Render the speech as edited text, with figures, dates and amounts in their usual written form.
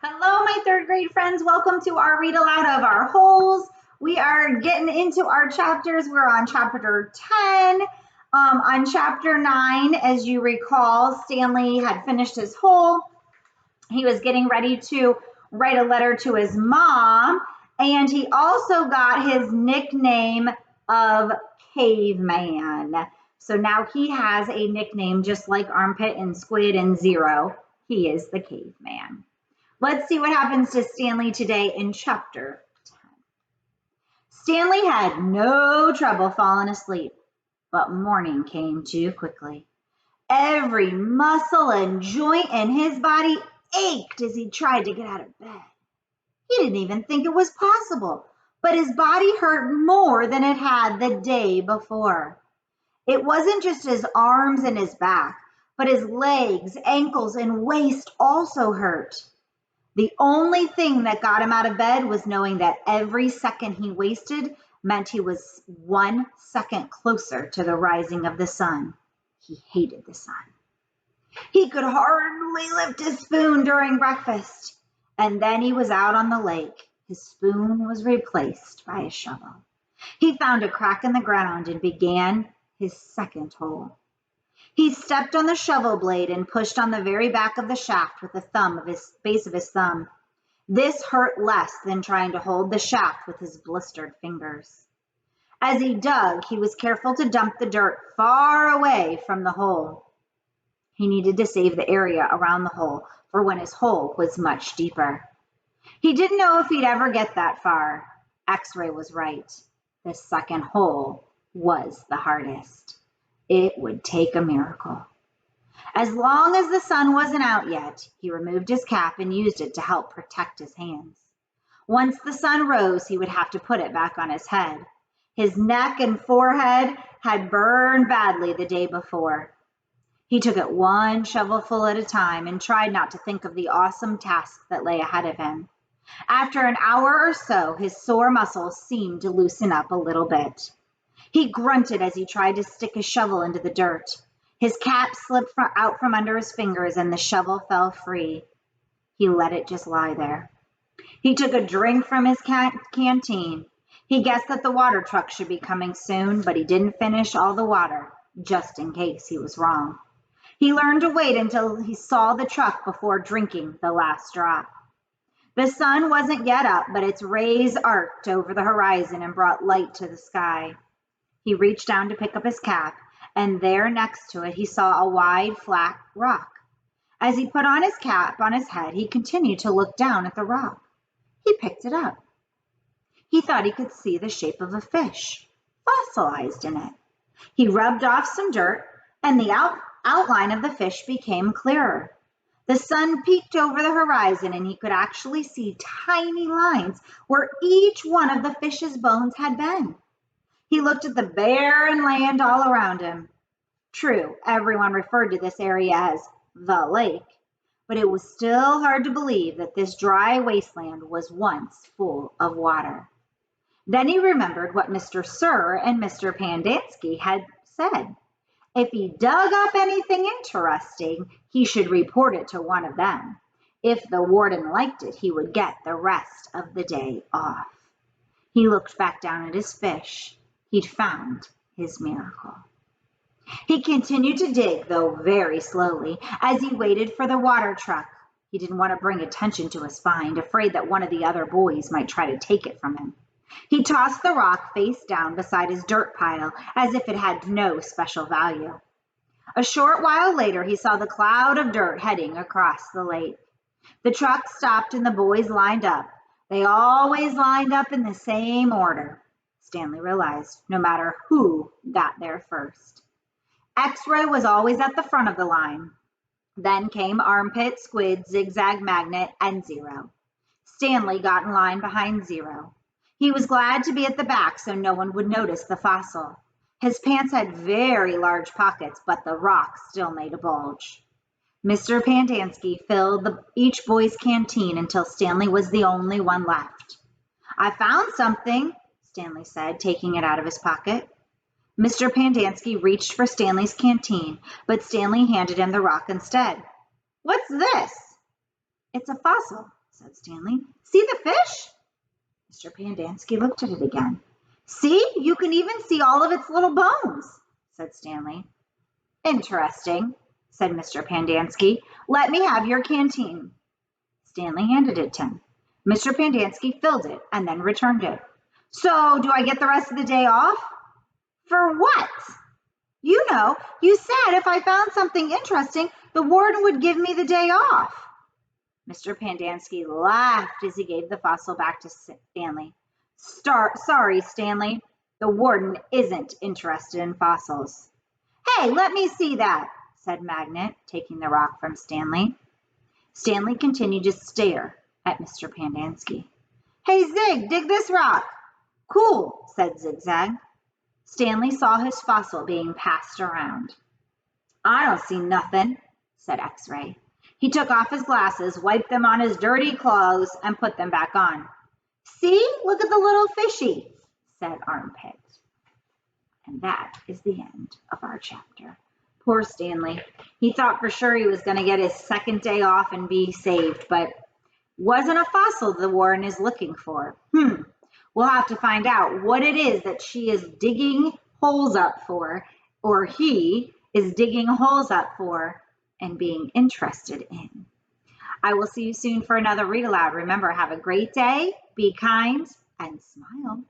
Hello, my third grade friends. Welcome to our read aloud of our holes. We are getting into our chapters. We're on chapter 10. On chapter 9, as you recall, Stanley had finished his hole. He was getting ready to write a letter to his mom, and he also got his nickname of Caveman. So now he has a nickname just like Armpit and Squid and Zero. He is the Caveman. Let's see what happens to Stanley today in chapter 10. Stanley had no trouble falling asleep, but morning came too quickly. Every muscle and joint in his body ached as he tried to get out of bed. He didn't even think it was possible, but his body hurt more than it had the day before. It wasn't just his arms and his back, but his legs, ankles, and waist also hurt. The only thing that got him out of bed was knowing that every second he wasted meant he was 1 second closer to the rising of the sun. He hated the sun. He could hardly lift his spoon during breakfast. And then he was out on the lake. His spoon was replaced by a shovel. He found a crack in the ground and began his second hole. He stepped on the shovel blade and pushed on the very back of the shaft with the base of his thumb. This hurt less than trying to hold the shaft with his blistered fingers. As he dug, he was careful to dump the dirt far away from the hole. He needed to save the area around the hole for when his hole was much deeper. He didn't know if he'd ever get that far. X-ray was right. The second hole was the hardest. It would take a miracle. As long as the sun wasn't out yet, he removed his cap and used it to help protect his hands. Once the sun rose, he would have to put it back on his head. His neck and forehead had burned badly the day before. He took it one shovelful at a time and tried not to think of the awesome task that lay ahead of him. After an hour or so, his sore muscles seemed to loosen up a little bit. He grunted as he tried to stick his shovel into the dirt. His cap slipped out from under his fingers and the shovel fell free. He let it just lie there. He took a drink from his canteen. He guessed that the water truck should be coming soon, but he didn't finish all the water, just in case he was wrong. He learned to wait until he saw the truck before drinking the last drop. The sun wasn't yet up, but its rays arced over the horizon and brought light to the sky. He reached down to pick up his cap, and there next to it he saw a wide, flat rock. As he put on his cap on his head, he continued to look down at the rock. He picked it up. He thought he could see the shape of a fish, fossilized in it. He rubbed off some dirt, and the outline of the fish became clearer. The sun peeked over the horizon, and he could actually see tiny lines where each one of the fish's bones had been. He looked at the barren land all around him. True, everyone referred to this area as the lake, but it was still hard to believe that this dry wasteland was once full of water. Then he remembered what Mr. Sir and Mr. Pandansky had said. If he dug up anything interesting, he should report it to one of them. If the warden liked it, he would get the rest of the day off. He looked back down at his fish. He'd found his miracle. He continued to dig, though very slowly, as he waited for the water truck. He didn't want to bring attention to his find, afraid that one of the other boys might try to take it from him. He tossed the rock face down beside his dirt pile, as if it had no special value. A short while later, he saw the cloud of dirt heading across the lake. The truck stopped and the boys lined up. They always lined up in the same order. Stanley realized, no matter who got there first. X-ray was always at the front of the line. Then came Armpit, Squid, Zigzag, Magnet, and Zero. Stanley got in line behind Zero. He was glad to be at the back so no one would notice the fossil. His pants had very large pockets, but the rock still made a bulge. Mr. Pandansky filled each boy's canteen until Stanley was the only one left. I found something, Stanley said, taking it out of his pocket. Mr. Pandansky reached for Stanley's canteen, but Stanley handed him the rock instead. What's this? It's a fossil, said Stanley. See the fish? Mr. Pandansky looked at it again. See, you can even see all of its little bones, said Stanley. Interesting, said Mr. Pandansky. Let me have your canteen. Stanley handed it to him. Mr. Pandansky filled it and then returned it. So, do I get the rest of the day off? For what? You know, you said if I found something interesting, the warden would give me the day off. Mr. Pandansky laughed as he gave the fossil back to Stanley. Sorry, Stanley. The warden isn't interested in fossils. Hey, let me see that, said Magnet, taking the rock from Stanley. Stanley continued to stare at Mr. Pandansky. Hey, Zig, dig this rock. Cool, said Zigzag. Stanley saw his fossil being passed around. I don't see nothing, said X-Ray. He took off his glasses, wiped them on his dirty clothes, and put them back on. See, look at the little fishy, said Armpit. And that is the end of our chapter. Poor Stanley. He thought for sure he was going to get his second day off and be saved, but wasn't a fossil the warden is looking for. We'll have to find out what it is that she is digging holes up for, or he is digging holes up for and being interested in. I will see you soon for another Read Aloud. Remember, have a great day, be kind, and smile.